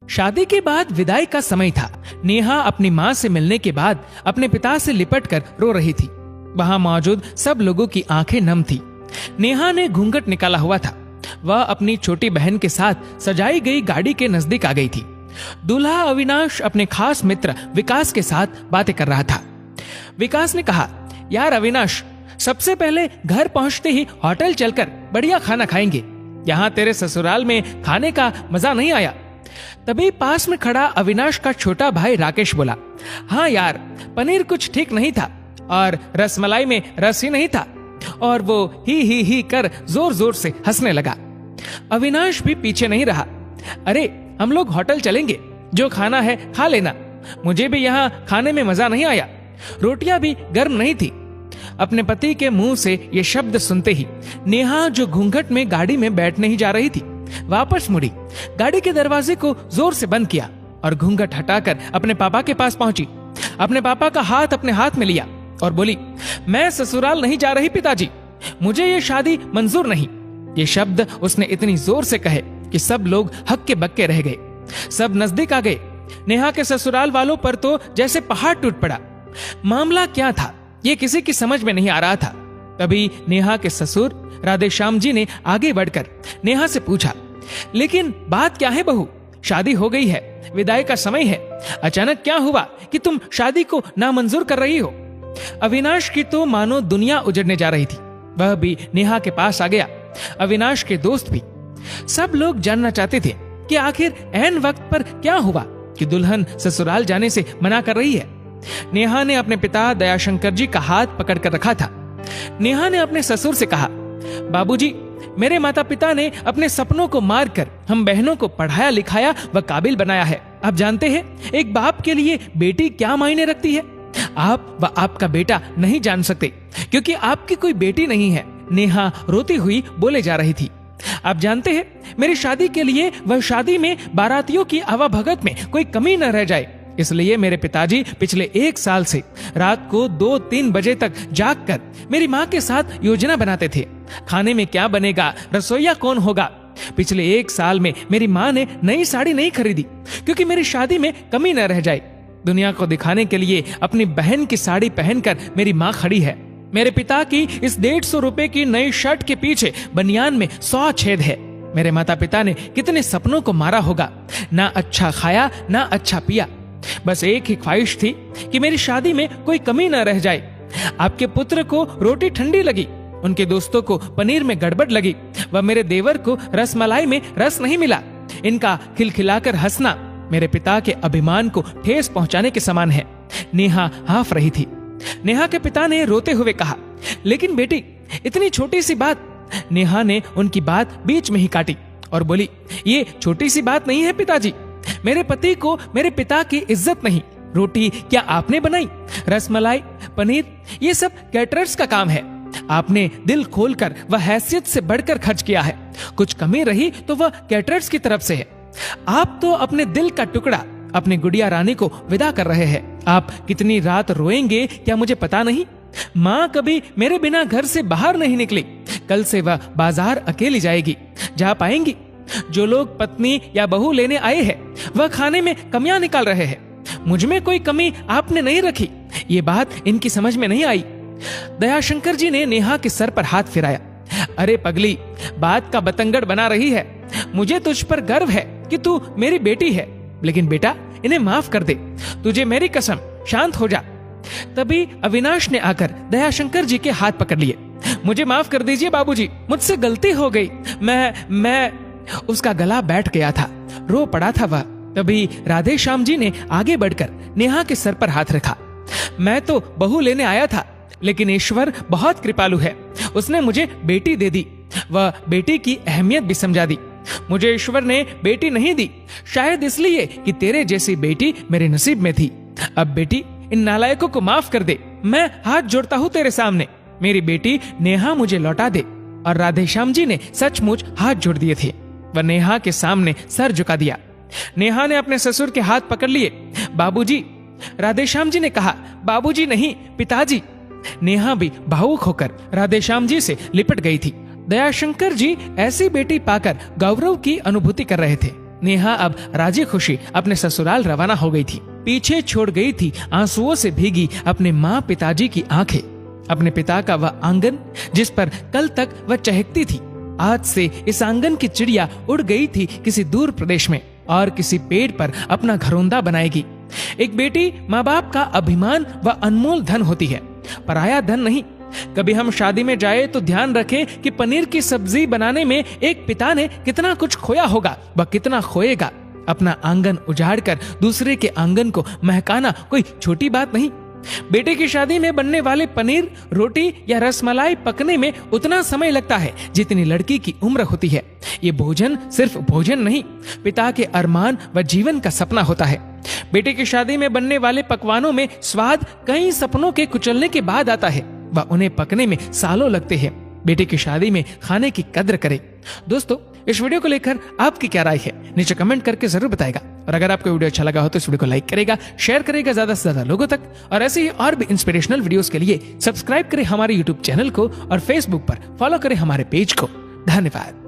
शादी के बाद विदाई का समय था। नेहा अपनी माँ से मिलने के बाद अपने पिता से लिपट कर रो रही थी। वहां मौजूद सब लोगों की आंखें नम थी। नेहा ने घूंघट निकाला हुआ था। वह अपनी छोटी बहन के साथ सजाई गई गाड़ी के नजदीक आ गई थी। दूल्हा अविनाश अपने खास मित्र विकास के साथ बातें कर रहा था। विकास ने कहा, यार अविनाश, सबसे पहले घर पहुंचते ही होटल चलकर बढ़िया खाना खाएंगे। यहाँ तेरे ससुराल में खाने का मजा नहीं आया। तभी पास में खड़ा अविनाश का छोटा भाई राकेश बोला, हाँ यार, पनीर कुछ ठीक नहीं था और रसमलाई में रस ही नहीं था। और वो ही कर जोर जोर से हंसने लगा। अविनाश भी पीछे नहीं रहा। अरे हम लोग होटल चलेंगे, जो खाना है खा लेना। मुझे भी यहाँ खाने में मजा नहीं आया, रोटियां भी गर्म नहीं थी। अपने पति के मुंह से ये शब्द सुनते ही नेहा, जो घूंघट में गाड़ी में बैठने ही जा रही थी, वापस मुड़ी, गाड़ी के दरवाजे को जोर से बंद किया और घूंघट हटाकर अपने पापा के पास पहुंची। अपने पापा का हाथ अपने हाथ में लिया और बोली, मैं ससुराल नहीं जा रही पिताजी, मुझे ये शादी मंजूर नहीं। ये शब्द उसने इतनी जोर से कहे कि सब लोग हक्के बक्के रह गए। सब नजदीक आ गए। नेहा के ससुराल वालों पर तो जैसे पहाड़ टूट पड़ा। मामला क्या था ये किसी की समझ में नहीं आ रहा था। तभी नेहा के ससुर राधेश्याम जी ने आगे बढ़कर नेहा से पूछा, लेकिन बात क्या है बहू? शादी हो गई है, विदाई का समय है, अचानक क्या हुआ कि तुम शादी को नामंजूर कर रही हो? अविनाश की तो मानो दुनिया उजड़ने जा रही थी। वह भी नेहा के पास आ गया, अविनाश के दोस्त भी। सब लोग जानना चाहते थे कि आखिर ऐन वक्त पर क्या हुआ कि दुल्हन ससुराल जाने से मना कर रही है। नेहा ने अपने पिता दयाशंकर जी का हाथ पकड़ कर रखा था। नेहा ने अपने ससुर से कहा, बाबूजी, मेरे माता पिता ने अपने सपनों को मारकर हम बहनों को पढ़ाया लिखाया व काबिल बनाया है। आप जानते हैं एक बाप के लिए बेटी क्या मायने रखती है। आप व आपका बेटा नहीं जान सकते क्योंकि आपकी कोई बेटी नहीं है। नेहा रोती हुई बोले जा रही थी। आप जानते हैं मेरी शादी के लिए वह शादी में बारातियों की आवाभगत में कोई कमी न रह जाए, इसलिए मेरे पिताजी पिछले 1 साल से रात को 2-3 बजे तक जाग कर मेरी माँ के साथ योजना बनाते थे। खाने में क्या बनेगा, रसोईया कौन होगा। पिछले 1 साल में मेरी माँ ने नई साड़ी नहीं खरीदी क्योंकि मेरी शादी में कमी न रह जाए। दुनिया को दिखाने के लिए अपनी बहन की साड़ी पहनकर मेरी माँ खड़ी है। मेरे पिता की इस 150 रुपए की नई शर्ट के पीछे बनियान में 100 छेद है। मेरे माता पिता ने कितने सपनों को मारा होगा, ना अच्छा खाया ना अच्छा पिया। बस एक ही ख्वाहिश थी कि मेरी शादी में कोई कमी न रह जाए। आपके पुत्र को रोटी ठंडी लगी, उनके दोस्तों को पनीर में गड़बड़ लगी व मेरे देवर को रसमलाई में रस नहीं मिला। इनका खिलखिलाकर हंसना मेरे पिता के अभिमान को ठेस पहुंचाने के समान है। नेहा हाफ रही थी। नेहा के पिता ने रोते हुए कहा, लेकिन बेटी, इतनी छोटी सी बात। नेहा ने उनकी बात बीच में ही काटी और बोली, ये छोटी सी बात नहीं है पिताजी। मेरे पति को मेरे पिता की इज्जत नहीं। रोटी क्या आपने बनाई? रसमलाई, पनीर, ये सब कैटरर्स का काम है। आपने दिल खोलकर व हैसियत से बढ़कर खर्च किया है। कुछ कमी रही तो वह कैटरर्स की तरफ से है। आप तो अपने दिल का टुकड़ा अपनी गुड़िया रानी को विदा कर रहे हैं। आप कितनी रात रोएंगे क्या मुझे पता नहीं। माँ कभी मेरे बिना घर से बाहर नहीं निकली। कल से वह बाजार अकेली जाएगी। जा पाएंगी? जो लोग पत्नी या बहू लेने आए हैं वह खाने में कमियां निकाल रहे हैं। मुझ में कोई कमी आपने नहीं रखी। ये बात इनकी समझ में नहीं आई। दयाशंकर जी ने नेहा के सर पर हाथ फिराया। अरे पगली, बात का बतंगड़ बना रही है। मुझे तुझ पर गर्व है कि तू मेरी बेटी है, लेकिन बेटा इन्हें माफ कर दे। तुझे मेरी कसम, शांत हो जा। तभी अविनाश ने आकर दयाशंकर जी के हाथ पकड़ लिए। मुझे माफ कर दीजिए बाबूजी, मुझसे गलती हो गई। मैं उसका गला बैठ गया था, रो पड़ा था वह। तभी राधेश्याम जी ने आगे बढ़कर नेहा के सर पर हाथ रखा। मैं तो बहू लेने आया था, लेकिन ईश्वर बहुत कृपालु है। उसने मुझे बेटी दे दी, वह बेटी की अहमियत भी समझा दी। मुझे ईश्वर ने बेटी नहीं दी, शायद इसलिए कि तेरे जैसी बेटी मेरे नसीब में थी। अब बेटी, इन नालायकों को माफ कर दे। मैं हाथ जोड़ता हूँ तेरे सामने। मेरी बेटी नेहा मुझे लौटा दे। और राधेश्याम जी ने सचमुच हाथ जोड़ दिए थे। वह नेहा के सामने सर झुका दिया। नेहा ने अपने ससुर के हाथ पकड़ लिए। बाबूजी, राधेश्याम जी ने कहा। बाबूजी नहीं, पिताजी। नेहा भी भावुक होकर राधेश्याम जी से लिपट गई थी। दयाशंकर जी ऐसी बेटी पाकर गौरव की अनुभूति कर रहे थे। नेहा अब राजी खुशी अपने ससुराल रवाना हो गई थी। पीछे छोड़ गई थी आंसुओं से भीगी अपने माँ पिताजी की आंखें, अपने पिता का वह आंगन जिस पर कल तक वह चहकती थी। आज से इस आंगन की चिड़िया उड़ गई थी किसी दूर प्रदेश में और किसी पेड़ पर अपना घरौंदा बनाएगी। एक बेटी माँ बाप का अभिमान व अनमोल धन होती है, पराया धन नहीं। कभी हम शादी में जाए तो ध्यान रखें कि पनीर की सब्जी बनाने में एक पिता ने कितना कुछ खोया होगा व कितना खोएगा। अपना आंगन उजाड़कर दूसरे के आंगन को महकाना कोई छोटी बात नहीं। बेटे की शादी में बनने वाले पनीर, रोटी या रसमलाई पकने में उतना समय लगता है जितनी लड़की की उम्र होती है। ये भोजन सिर्फ भोजन नहीं, पिता के अरमान व जीवन का सपना होता है। बेटे की शादी में बनने वाले पकवानों में स्वाद कई सपनों के कुचलने के बाद आता है व उन्हें पकने में सालों लगते हैं। बेटे की शादी में खाने की कद्र करें। दोस्तों, इस वीडियो को लेकर आपकी क्या राय है नीचे कमेंट करके जरूर बताएगा। और अगर आपको वीडियो अच्छा लगा हो तो इस वीडियो को लाइक करेगा, शेयर करेगा ज्यादा से ज्यादा लोगों तक। और ऐसे ही और भी इंस्पिरेशनल वीडियोस के लिए सब्सक्राइब करें हमारे यूट्यूब चैनल को और फेसबुक पर फॉलो करें हमारे पेज को। धन्यवाद।